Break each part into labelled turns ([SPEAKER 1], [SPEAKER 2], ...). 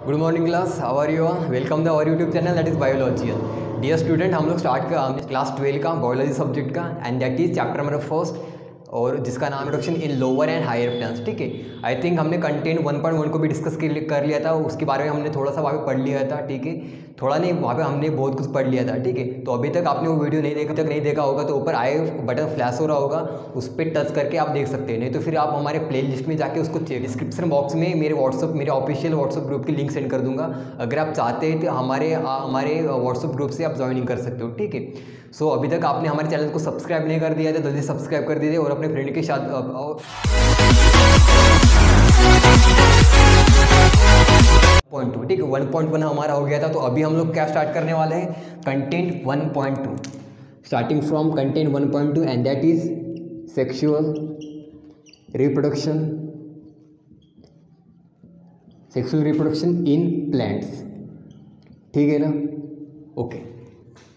[SPEAKER 1] Good morning class, how are you? Welcome the our YouTube channel that is biologian. Dear student, हम लोग start कर class 12 का biology subject का and that is chapter number first और जिसका नाम introduction in lower and higher plants. ठीक है, आई थिंक हमने कंटेंट 1.1 को भी डिस्कस कर लिया था, उसके बारे में हमने थोड़ा सा वहाँ पे पढ़ लिया था। ठीक है, थोड़ा नहीं, वहाँ पे हमने बहुत कुछ पढ़ लिया था। ठीक है, तो अभी तक आपने वो वीडियो नहीं देखा होगा तो ऊपर आई बटन फ्लैश हो रहा होगा, उस पर टच करके आप देख सकते हैं। नहीं तो फिर आप हमारे प्ले लिस्ट में जाके उसको डिस्क्रिप्शन बॉक्स में मेरे ऑफिशियल व्हाट्सअप ग्रुप की लिंक सेंड कर दूंगा। अगर आप चाहते हैं तो हमारे व्हाट्सअप ग्रुप से आप ज्वाइनिंग कर सकते हो। ठीक है, सो अभी तक आपने हमारे चैनल को सब्सक्राइब नहीं कर दिया तो जल्दी सब्सक्राइब कर दीजिए और अपने फ्रेंड के साथ पॉइंट 2। ठीक है, 1.1 हमारा हो गया था, तो अभी हम लोग क्या स्टार्ट करने वाले हैं? Content 1.2, starting from content 1.2 and that is sexual reproduction in plants. ठीक है ना? ओके,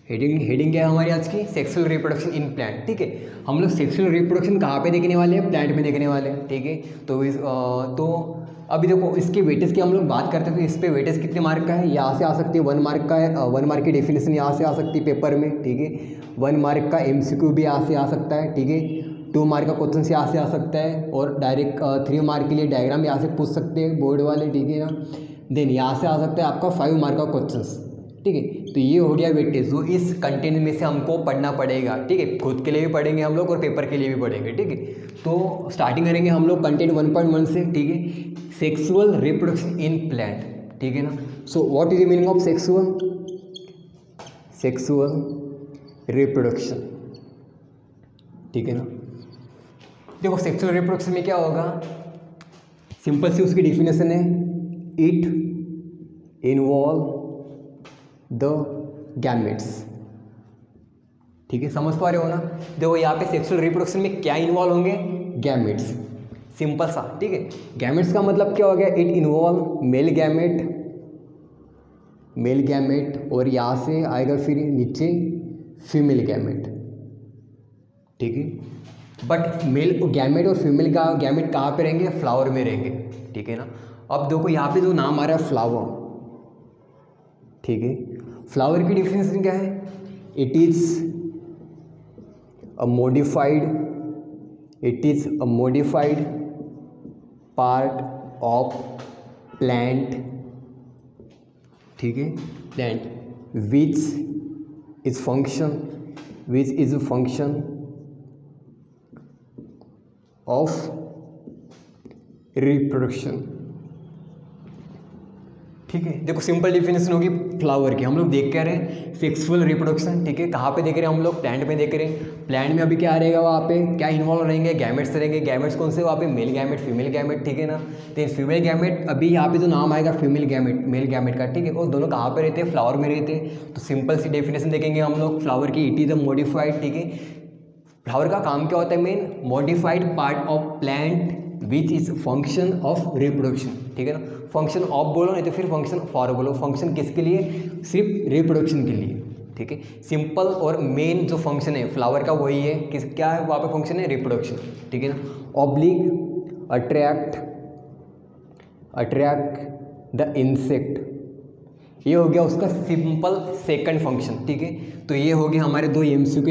[SPEAKER 1] हेडिंग क्या है हमारी आज की? Sexual reproduction in plant. ठीक है, हम लोग सेक्सुअल रिप्रोडक्शन कहाँ पे देखने वाले हैं? प्लांट में देखने वाले हैं। ठीक है, तो अभी देखो इसके वेटेज की हम लोग बात करते हैं तो इस पे वेटेज कितने मार्क का है? यहाँ से आ सकती है 1 मार्क का है, 1 मार्क की डेफिनेशन यहाँ से आ सकती है पेपर में। ठीक है, 1 मार्क का MCQ भी यहाँ से आ सकता है। ठीक है, 2 मार्क का क्वेश्चन से यहाँ से आ सकता है और डायरेक्ट 3 मार्क के लिए डायग्राम यहाँ से पूछ सकते हैं बोर्ड वाले। ठीक है ना? देन यहाँ से आ सकता है आपका 5 मार्क का क्वेश्चन। ठीक है, तो ये हो गया वेटेज जो इस कंटेंट में से हमको पढ़ना पड़ेगा। ठीक है, खुद के लिए भी पढ़ेंगे हम लोग और पेपर के लिए भी पढ़ेंगे। ठीक है, तो स्टार्टिंग करेंगे हम लोग कंटेंट 1.1 से। ठीक है, सेक्सुअल रिप्रोडक्शन इन प्लांट। ठीक है ना? So what is the meaning of sexual reproduction? ठीक है ना? देखो सेक्सुअल रिप्रोडक्शन में क्या होगा, सिंपल सी उसकी डिफिनेशन है, इट इन्वॉल्व द गैमेट्स। ठीक है, समझ पा रहे हो ना? देखो यहाँ पे सेक्सुअल रिप्रोडक्शन में क्या इन्वॉल्व होंगे? गैमेट्स, सिंपल सा। ठीक है, गैमेट्स का मतलब क्या हो गया? इट इन्वॉल्व मेल गैमेट और यहाँ से आएगा फिर नीचे फीमेल गैमेट। ठीक है, बट मेल गैमेट और फीमेल का गैमेट कहाँ पे रहेंगे? फ्लावर में रहेंगे। ठीक है ना? अब देखो यहाँ पे जो नाम आ रहा है फ्लावर। ठीक है, फ्लावर की डिफिनेशन क्या है? It is a modified part of plant. ठीक है, plant which is function of reproduction. ठीक है, देखो सिंपल डिफिनेशन होगी फ्लावर की। हम लोग देख क्या रहे हैं? Sexual reproduction. ठीक है, कहाँ पे देख रहे हैं हम लोग? प्लांट में देख रहे हैं। प्लांट में अभी क्या रहेगा? वहाँ पे क्या इन्वॉल्व रहेंगे? गैमेट्स रहेंगे। गैमेट्स कौन से? वहाँ पे मेल गैमेट, फीमेल गैमेट। ठीक है ना? तो फीमेल गैमेट अभी यहाँ पे जो नाम आएगा मेल गैमेट का। ठीक है, और दोनों कहाँ पे रहते हैं? फ्लावर में रहते हैं। तो सिंपल सी डेफिनेशन देखेंगे हम लोग फ्लावर की, इट इज अ मॉडिफाइड। ठीक है, फ्लावर का काम क्या होता है? Main modified part of plant which is function of reproduction. ठीक है ना? फंक्शन ऑफ बोलो नहीं तो फिर फंक्शन फॉर बोलो। फंक्शन किसके लिए? सिर्फ रिप्रोडक्शन के लिए। ठीक है, सिंपल और मेन जो फंक्शन है फ्लावर का वही है। क्या है वहाँ पे फंक्शन है? रिप्रोडक्शन। ठीक है ना? ऑब्लिक अट्रैक्ट द इंसेक्ट, ये हो गया उसका सिंपल सेकंड फंक्शन। ठीक है, तो ये हो गया हमारे 2 MCQ।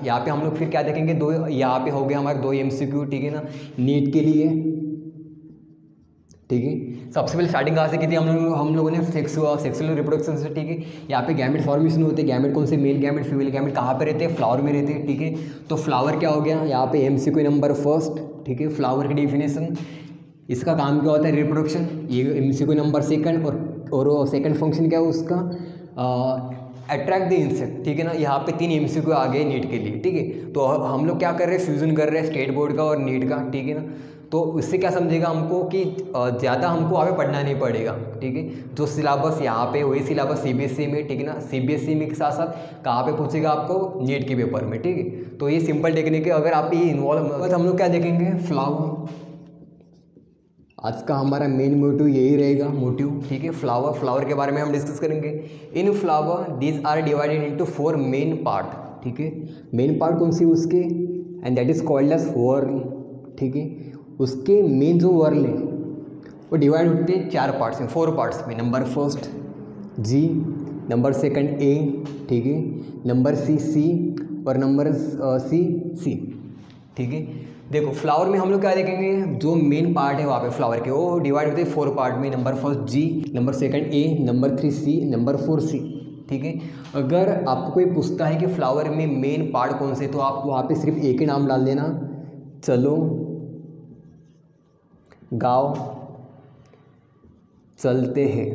[SPEAKER 1] यहाँ पे हम लोग फिर क्या देखेंगे? यहाँ पे हो गया हमारे 2 MCQ। ठीक है ना? नीट के लिए। ठीक है, सबसे पहले स्टार्टिंग कहाँ से की थी हम लोगों ने? सेक्सुअल रिप्रोडक्शन से। ठीक है, यहाँ पे गैमेट फॉर्मेशन होते हैं। गैमेट कौन से? Male gamete, female gamete. कहाँ पे रहते हैं? फ्लावर में रहते हैं। ठीक है, तो फ्लावर क्या हो गया यहाँ पे? MCQ number first. ठीक है, फ्लावर की डिफिनेशन, इसका काम क्या होता है? रिप्रोडक्शन। ये MCQ नंबर सेकंड और सेकंड फंक्शन क्या है उसका? Attract the insect. ठीक है ना? यहाँ पे 3 MCQ आ गए नीट के लिए। ठीक है, तो हम लोग क्या कर रहे हैं? फ्यूजन कर रहे हैं स्टेट बोर्ड का और नीट का। ठीक है ना? तो इससे क्या समझेगा हमको कि ज़्यादा हमको आगे पढ़ना नहीं पड़ेगा। ठीक है, जो सिलेबस यहाँ पे वही सिलेबस CBSE में। ठीक है ना? CBSE में के साथ साथ कहाँ पे पूछेगा आपको? नीट के पेपर में। ठीक है, तो ये सिंपल टेक्निक है। अगर आप ये इन्वॉल्व, हम लोग क्या देखेंगे? फ्लावर। आज का हमारा मेन मोटिव यही रहेगा, मोटिव। ठीक है, फ्लावर के बारे में हम डिस्कस करेंगे। In flower these are divided into 4 main part. ठीक है, मेन पार्ट कौन सी उसके? And that is called as whorl. ठीक है, उसके मेन जो वर्ल है वो डिवाइड होते हैं 4 पार्ट्स में, 4 पार्ट्स में। Number first G, number second A, ठीक है, नंबर सी और नंबर सी, ठीक है। देखो फ्लावर में हम लोग क्या देखेंगे, जो मेन पार्ट है वहाँ पे फ्लावर के वो डिवाइड होते हैं 4 पार्ट में। Number first G, number second A, number 3 C, number 4 C, ठीक है। अगर आपको कोई पूछता है कि फ्लावर में मेन पार्ट कौन से, तो आप वहाँ पे सिर्फ एक ही नाम डाल देना, चलो, गाँव, चलते हैं,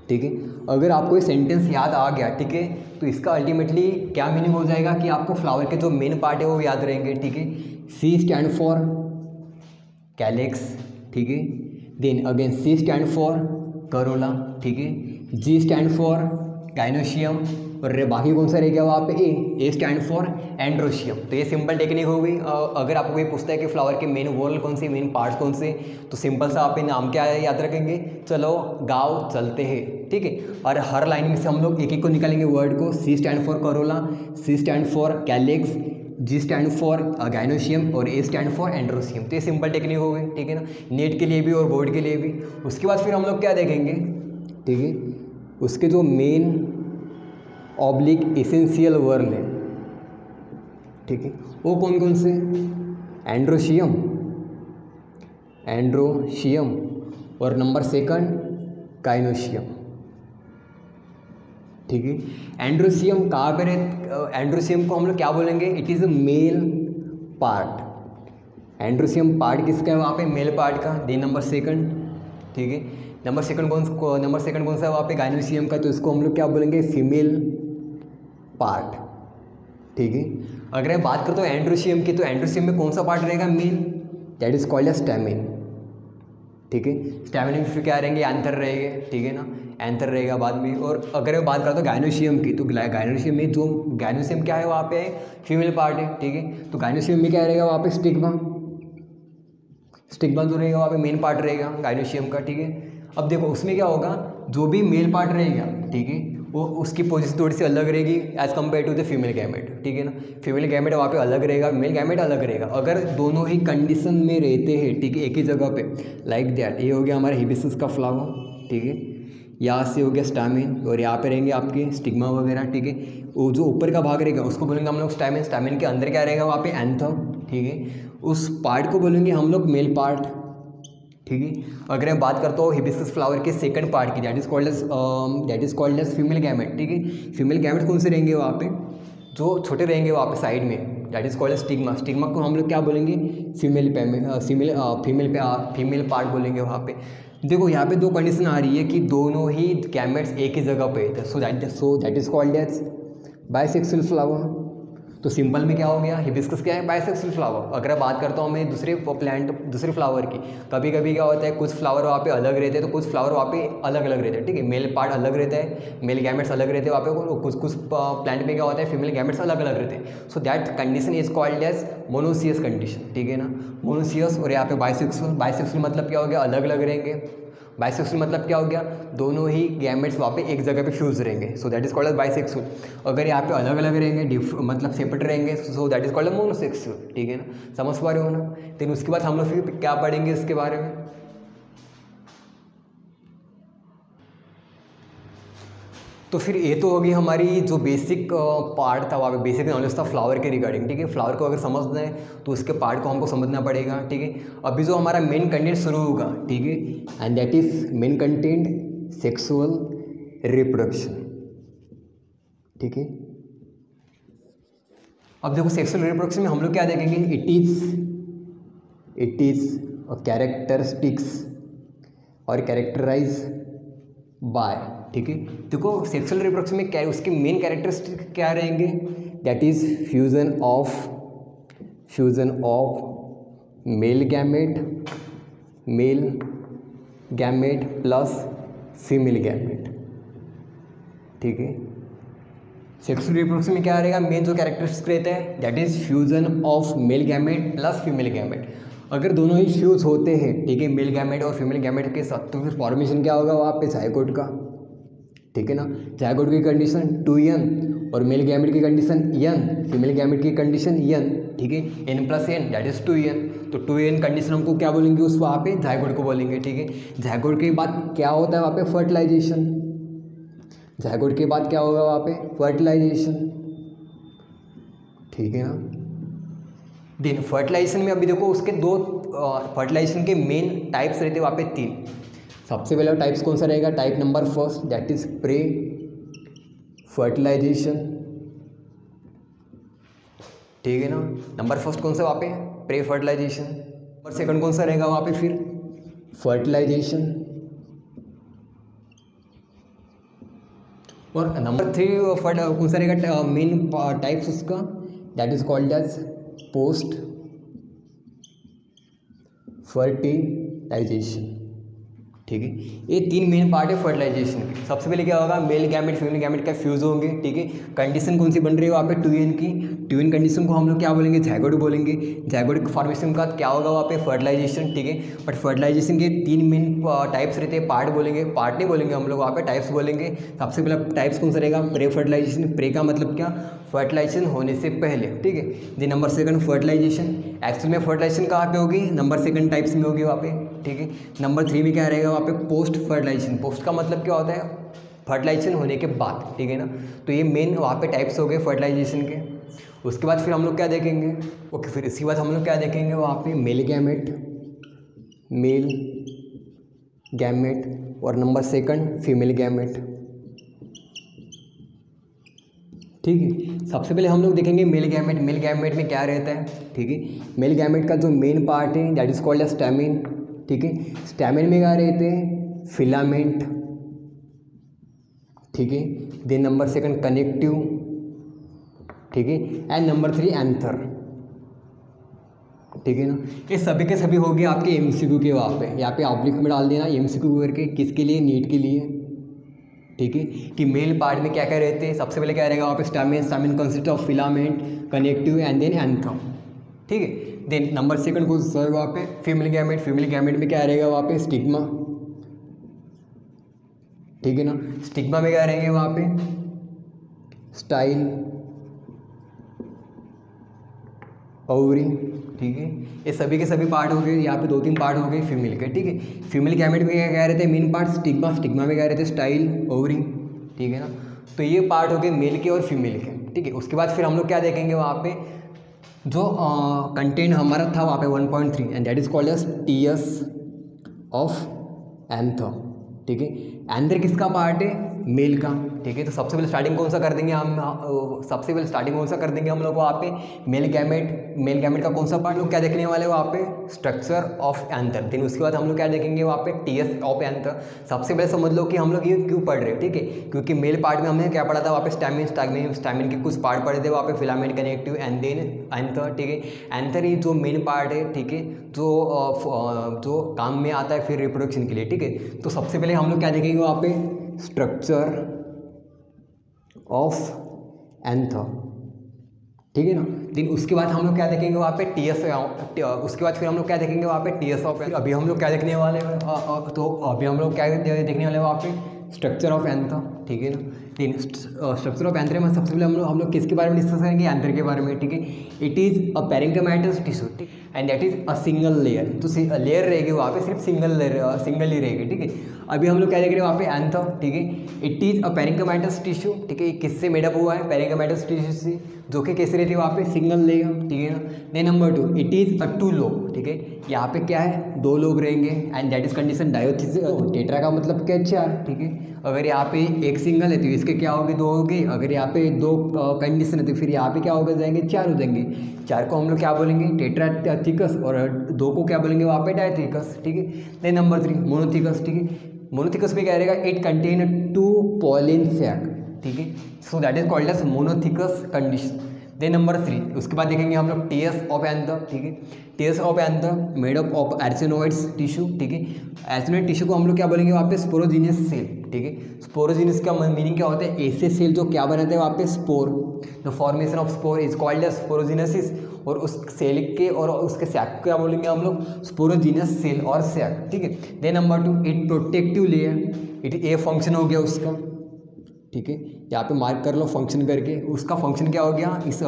[SPEAKER 1] ठीक है। अगर आपको ये सेंटेंस याद आ गया, ठीक है, तो इसका अल्टीमेटली क्या मीनिंग हो जाएगा कि आपको फ्लावर के जो मेन पार्ट है वो याद रहेंगे, ठीक है। सी स्टैंड फॉर कैलेक्स, ठीक है। Then again C stand for corolla, ठीक है। जी स्टैंड फॉर गाइनोशियम, और बाकी कौन सा रह गया वहाँ पे ए स्टैंड फॉर एंड्रोशियम। तो ये सिंपल टेक्निक हो गई। अगर आपको कोई पूछता है कि फ्लावर के मेन वॉल कौन से, मेन पार्ट्स कौन से, तो सिंपल सा आप नाम क्या है याद रखेंगे, चलो, गाँव, चलते हैं, ठीक है। और हर लाइन में से हम लोग एक एक को निकालेंगे वर्ड को। C stand for corolla, C stand for calyx, G stand for gynoecium और ए स्टैंड फॉर एंड्रोशियम। तो ये सिंपल टेक्निक हो गई, ठीक है ना, नेट के लिए भी और बोर्ड के लिए भी। उसके बाद फिर हम लोग क्या देखेंगे, ठीक है, उसके जो मेन ऑब्लिक एसेंशियल वर्ड है, ठीक है, वो कौन कौन से, एंड्रोशियम और नंबर सेकंड गाइनोशियम, ठीक है। एंड्रोशियम कहाँ पर है, एंड्रोशियम को हम लोग क्या बोलेंगे, it is a male part. Androecium part किसका है वहाँ पे, मेल पार्ट का। दे नंबर सेकंड, ठीक है, नंबर सेकंड कौन सा है वहाँ पे, गाइनोशियम का, तो इसको हम लोग क्या बोलेंगे, फीमेल पार्ट, ठीक है। अगर मैं बात करता हूँ एंड्रोशियम की, तो एंड्रोशियम में कौन सा पार्ट रहेगा, male, that is called as stamen, ठीक है। स्टैमिन में फिर क्या रहेंगे, एंथर रहेंगे, ठीक है ना, एंथर रहेगा बाद में। और अगर मैं बात करता हूँ गाइनोशियम की, तो गाइनोशियम में जो गाइनोशियम क्या है वहाँ पे फीमेल पार्ट है, ठीक है। तो गाइनोशियम में क्या रहेगा वहाँ पे, स्टिग्मा जो रहेगा वहाँ पे मेन पार्ट रहेगा गाइनोशियम का, ठीक है। अब देखो उसमें क्या होगा, जो भी मेल पार्ट रहेगा, ठीक है, वो उसकी पोजीशन थोड़ी सी अलग रहेगी as compare to the female gamete, ठीक है ना। फीमेल गैमेट वहाँ पे अलग रहेगा, मेल गैमेट अलग रहेगा। अगर दोनों ही कंडीशन में रहते हैं, ठीक है, एक ही जगह पे, लाइक दैट, ये हो गया हमारा हिबिस्कस का फ्लावर, ठीक है, यहाँ से हो गया स्टैमिन, और यहाँ पे रहेंगे आपके स्टिग्मा वगैरह, ठीक है। वो जो ऊपर का भाग रहेगा उसको बोलेंगे हम लोग स्टैमिन। स्टैमिन के अंदर क्या रहेगा वहाँ पे, एंथम, ठीक है। उस पार्ट को बोलेंगे हम लोग मेल पार्ट, ठीक है। अगर मैं बात करता हूँ हिबिस्कस फ्लावर के सेकंड पार्ट की, that is called as female gamete, ठीक है। फीमेल गैमेट कौन से रहेंगे वहाँ पे, जो छोटे रहेंगे वहाँ पे साइड में, that is called as stigma. Stigma को हम लोग क्या बोलेंगे, फीमेल पार्ट बोलेंगे वहाँ पे। देखो यहाँ पे दो कंडीशन आ रही है कि दोनों ही गैमेट्स एक ही जगह पे है, so that is called as bisexual flower. तो सिंपल में क्या हो गया, हिबिस्कस क्या है, बाइसेक्सुअल फ्लावर। अगर मैं बात करता हूँ मैं दूसरे फ्लावर की, कभी कभी क्या होता है, कुछ फ्लावर वहाँ पे अलग रहते हैं, तो कुछ फ्लावर वहाँ पे अलग अलग रहते हैं, ठीक है। मेल पार्ट अलग रहता है, मेल गैमेट्स अलग रहते हैं वहाँ पे, कुछ प्लांट में क्या होता है, फीमेल गैमेट्स अलग अलग रहते हैं। So that condition is called as monoecious condition, ठीक है ना, मोनोसियस। और यहाँ पे बाइसेक्सुअल मतलब क्या हो गया, अलग अलग रहेंगे। बाइसेक्सुअल मतलब क्या हो गया, दोनों ही गैमेट्स वहाँ पे एक जगह पे फ्यूज रहेंगे, so that is called as bisexual. अगर यहाँ पे अलग अलग रहेंगे, मतलब सेपरेट रहेंगे, so that is called as monosexual, ठीक है ना, समझ पा रहे हो ना। देन उसके बाद हम लोग फिर क्या पढ़ेंगे इसके बारे में, तो फिर ये तो होगी हमारी जो बेसिक पार्ट था, वहाँ पे बेसिक नॉलेज था फ्लावर के रिगार्डिंग, ठीक है। फ्लावर को अगर समझना है तो उसके पार्ट को हमको समझना पड़ेगा, ठीक है। अभी जो हमारा मेन कंटेंट शुरू होगा, ठीक है, and that is main content sexual reproduction, ठीक है। अब देखो सेक्सुअल रिप्रोडक्शन में हम लोग क्या देखेंगे, इट इज कैरेक्टरिस्टिक्स और कैरेक्टराइज बाय, ठीक है। देखो सेक्सुअल रिप्रोडक्शन में क्या है, उसके मेन कैरेक्टरिस्टिक क्या रहेंगे, that is fusion of male gamete plus female gamete, ठीक है। सेक्सुअल रिप्रोडक्शन में क्या रहेगा, मेन जो कैरेक्टरिस्टिक रहता है, that is fusion of male gamete plus female gamete. अगर दोनों ही फ्यूज होते हैं, ठीक है, मेल गैमेट और फीमेल गैमेट के साथ, तो फिर फॉर्मेशन क्या होगा वहाँ पे, जायगोट का, ठीक है ना। जायगोट की कंडीशन 2n और मेल गैमेट की कंडीशन n, फीमेल गैमेट की कंडीशन n, ठीक है, n+n दैट इज 2n, तो 2n कंडीशन हमको क्या बोलेंगे उस वहाँ पे जाइगोट को बोलेंगे, ठीक है। जाइगोट के बाद क्या होता है वहाँ पे फर्टिलाइजेशन, जाइगोट के बाद क्या होगा वहाँ पे फर्टिलाइजेशन, ठीक है ना। देन फर्टिलाइजेशन में अभी देखो उसके दो फर्टिलाइजेशन के मेन टाइप्स रहते हैं वहाँ पे 3। सबसे पहला टाइप्स कौन सा रहेगा, type number first that is pre fertilization, ठीक है ना। नंबर फर्स्ट कौन सा वहाँ पे प्रे फर्टिलाइजेशन, और सेकंड कौन सा रहेगा वहाँ पे फिर फर्टिलाइजेशन, और नंबर 3 कौन सा रहेगा मेन टाइप्स उसका, that is called as post fertilization, ठीक है। ये 3 मेन पार्ट है फर्टिलाइजेशन के। सबसे पहले क्या होगा, मेल गैमेट फीमेल गैमेट का फ्यूज होंगे, ठीक है। कंडीशन कौन सी बन रही है वहाँ पे 2n की, 2n कंडीशन को हम लोग क्या बोलेंगे जाइगोट बोलेंगे। जाइगोट फॉर्मेशन का क्या होगा वहाँ पे फर्टिलाइजेशन, ठीक है। बट फर्टिलाइजेशन के 3 मेन टाइप्स रहते हैं, पार्ट बोलेंगे, पार्ट नहीं बोलेंगे हम लोग वहाँ पे, टाइप्स बोलेंगे। सबसे पहला टाइप्स कौन सा रहेगा प्रे फर्टिलाइजेशन, प्रे का मतलब क्या फर्टिलाइजेशन होने से पहले, ठीक है। दिन नंबर सेकंड फर्टिलाइजेशन, एक्चुअल में फर्टिलाइजेशन कहाँ पे होगी, नंबर सेकंड टाइप्स में होगी वहाँ पे, ठीक है। नंबर 3 में क्या रहेगा वहाँ पे पोस्ट फर्टिलाइजेशन, पोस्ट का मतलब क्या होता है फर्टिलाइजेशन होने के बाद, ठीक है ना। तो ये मेन वहाँ पे टाइप्स हो गए फर्टिलाइजेशन के। उसके बाद फिर हम लोग क्या देखेंगे, ओके, फिर इसके बाद हम लोग क्या देखेंगे वहाँ पे मेल गैमेट और नंबर सेकंड फीमेल गैमेट, ठीक है। सबसे पहले हम लोग देखेंगे मेल गैमेट। मेल गैमेट में क्या रहता है, ठीक है। मेल गैमेट का जो मेन पार्ट है that is called as stamen, ठीक है। स्टैमिन में क्या रहते हैं फिलामेंट, ठीक है। देन नंबर सेकंड कनेक्टिव, ठीक है, एंड नंबर 3 एंथर, ठीक है ना। ये सभी के सभी हो गए आपके एमसीक्यू के वहाँ पे, यहाँ पे ऑब्लिक में डाल देना एमसीक्यू करके, किसके लिए नीट के लिए, ठीक है। कि मेल पार्ट में क्या क्या रहते हैं, सबसे पहले क्या रहेगा वहाँ पे stamen consist of filament connective and then anther, ठीक है। देन नंबर सेकंड को सर वहाँ पे फीमेल गैमेट, फीमेल गैमेट में क्या रहेगा वहाँ पे स्टिग्मा, ठीक है ना। स्टिग्मा में क्या रहेंगे वहाँ पे स्टाइल ओवरी, ठीक है। ये सभी के सभी पार्ट हो गए, यहाँ पे 2-3 पार्ट हो गए फीमेल के, ठीक है। फीमेल गैमेट में क्या क्या रहते हैं मेन पार्ट स्टिग्मा, स्टिग्मा में क्या रहते हैं स्टाइल ओवरी, ठीक है ना। तो ये पार्ट हो गए मेल के और फीमेल के, ठीक है। उसके बाद फिर हम लोग क्या देखेंगे वहाँ पे जो कंटेंट हमारा था वहाँ पे 1.3 and that is called as TS of anther, ठीक है। एंथर किसका पार्ट है मेल का, ठीक है। तो सबसे पहले स्टार्टिंग कौन सा कर देंगे हम, सबसे पहले स्टार्टिंग कौन सा कर देंगे हम लोग वहाँ पे मेल गैमेट का कौन सा पार्ट लोग क्या देखने वाले वहाँ पे स्ट्रक्चर ऑफ एंथर। देन उसके बाद हम लोग क्या देखेंगे वहाँ पे टीएस ऑफ एंथर। सबसे पहले समझ लो कि हम लोग ये क्यों पढ़ रहे हैं, ठीक है। क्योंकि मेल पार्ट में हमने क्या पढ़ा था वहाँ पे स्टैमिन के कुछ पार्ट पढ़े थे वहाँ पे filament connective and then anther, ठीक है। एंथर ही जो मेन पार्ट है, ठीक है, जो काम में आता है फिर रिप्रोडक्शन के लिए, ठीक है। तो सबसे पहले हम लोग क्या देखेंगे वहाँ पे स्ट्रक्चर ऑफ एंथर, ठीक है ना। देन उसके बाद हम लोग क्या देखेंगे वहाँ पे टीएस, उसके बाद फिर हम लोग क्या देखेंगे वहाँ पे टीएस ऑफ, अभी हम लोग क्या देखने वाले हैं तो अभी हम लोग क्या देखने वाले हैं वहाँ पे स्ट्रक्चर ऑफ एंथर, ठीक है ना। देन स्ट्रक्चर ऑफ एंथर में सबसे पहले हम लोग किसके बारे में डिस्कस करेंगे एंथर के बारे में, ठीक है। It is a parenchymatous tissue, ठीक, and that is a single layer. तो लेयर रहेगी वहाँ पे सिर्फ सिंगल ही रहेगी, ठीक है। अभी हम लोग क्या देख रहे हैं वहाँ पे एंथर, ठीक है। It is a parenchymatous tissue, ठीक है। किससे मेडअप हुआ है पैरेंकाइमेटस टिश्यू से, जो कि कैसे रहती है वहाँ पे सिंगल लेयर, ठीक है ना। Then number 2 it is a 2 lobe, ठीक है। यहाँ पे क्या है 2 लोब रहेंगे and that is condition dithecous. Tetra का मतलब क्या 4, ठीक है। अगर यहाँ पे एक सिंगल है तो इसके क्या होगी 2 होगी, अगर यहाँ पे 2 कंडीशन है तो फिर यहाँ पे क्या होगा जाएंगे 4 हो जाएंगे। 4 को हम लोग क्या बोलेंगे टेट्राथिकस और 2 को क्या बोलेंगे वहाँ पे डायथिकस, ठीक है। देन नंबर 3 मोनोथिकस, ठीक है। मोनोथिकस में क्या रहेगा इट कंटेन 2 पॉलिन सैक, ठीक है। So that is called as monothecous condition. Then number 3 उसके बाद देखेंगे हम लोग टीएस ऑफ एंथर, ठीक है। TS of anther made up of arsinoids tissue, ठीक है। एर्सिनोइड टिश्यू को हम लोग क्या बोलेंगे वहाँ पे स्पोरोजीनियस सेल, ठीक है। स्पोरोजीनियस का मीनिंग क्या होता है ऐसे सेल जो क्या बनाते हैं वहाँ पे spore. The formation of spore is called as sporogenesis, और उस सेल के और उसके सैक को क्या बोलेंगे हम लोग स्पोरोजीनियस सेल और सैक, ठीक है। Then number 2 it protective layer, it a function हो गया उसका, ठीक है, यहाँ पे मार्क कर लो फंक्शन करके। उसका फंक्शन क्या हो गया, इस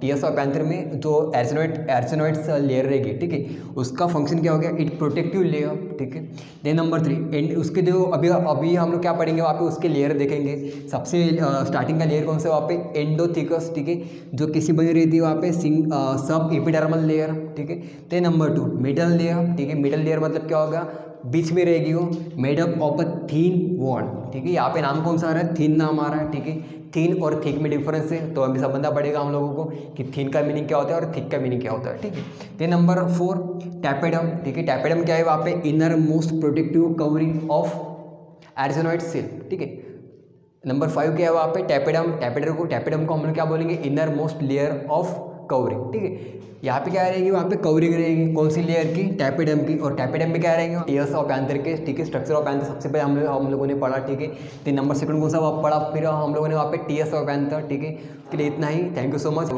[SPEAKER 1] टीएस ऑफ पैंथर में जो एर्सिनोइड्स लेयर रहेगी, ठीक है, उसका फंक्शन क्या हो गया, इट प्रोटेक्टिव लेयर, ठीक है। देन नंबर 3 एंड उसके जो अभी हम लोग क्या पढ़ेंगे वहाँ पे उसके लेयर देखेंगे। सबसे स्टार्टिंग का लेयर कौन सा, वहाँ पे एंडोथिकस, ठीक है, जो किसी बनी रहती है वहाँ पे सब एपिडर्मल लेयर, ठीक है। देन नंबर 2 मिडल लेयर, ठीक है, मिडल लेयर मतलब क्या होगा, बीच में रहेगी वो, made up of a thin wall, ठीक है। यहाँ पे नाम कौन सा आ रहा है, थीन नाम आ रहा है, ठीक है। थीन और थिक में डिफरेंस है, तो हमें समझना पड़ेगा हम लोगों को कि थीन का मीनिंग क्या होता है और थिक का मीनिंग क्या होता है, ठीक है। देन नंबर 4 टैपेडम, ठीक है। टैपेडम क्या है, वहाँ पे innermost protective covering of arsinoid cell, ठीक है। नंबर 5 क्या है वहाँ पे, टैपेडम को हम लोग क्या बोलेंगे, inner most layer of covering, ठीक है। यहाँ पे क्या रहेगी, वहाँ पे कवरिंग रहेगी, कौन सी लेयर की, टैपेडम की। और टैपेडम में क्या रहेंगे, टीएस ऑफ पैंथर के, ठीक है। स्ट्रक्चर ऑफ पैंथर सबसे पहले हम लोगों ने पढ़ा, ठीक है। तो नंबर 2 कौन सा पढ़ा फिर हम लोगों ने वहाँ पे टीएस ऑफ पैंथर, ठीक है। उसके लिए इतना ही, थैंक यू सो मच।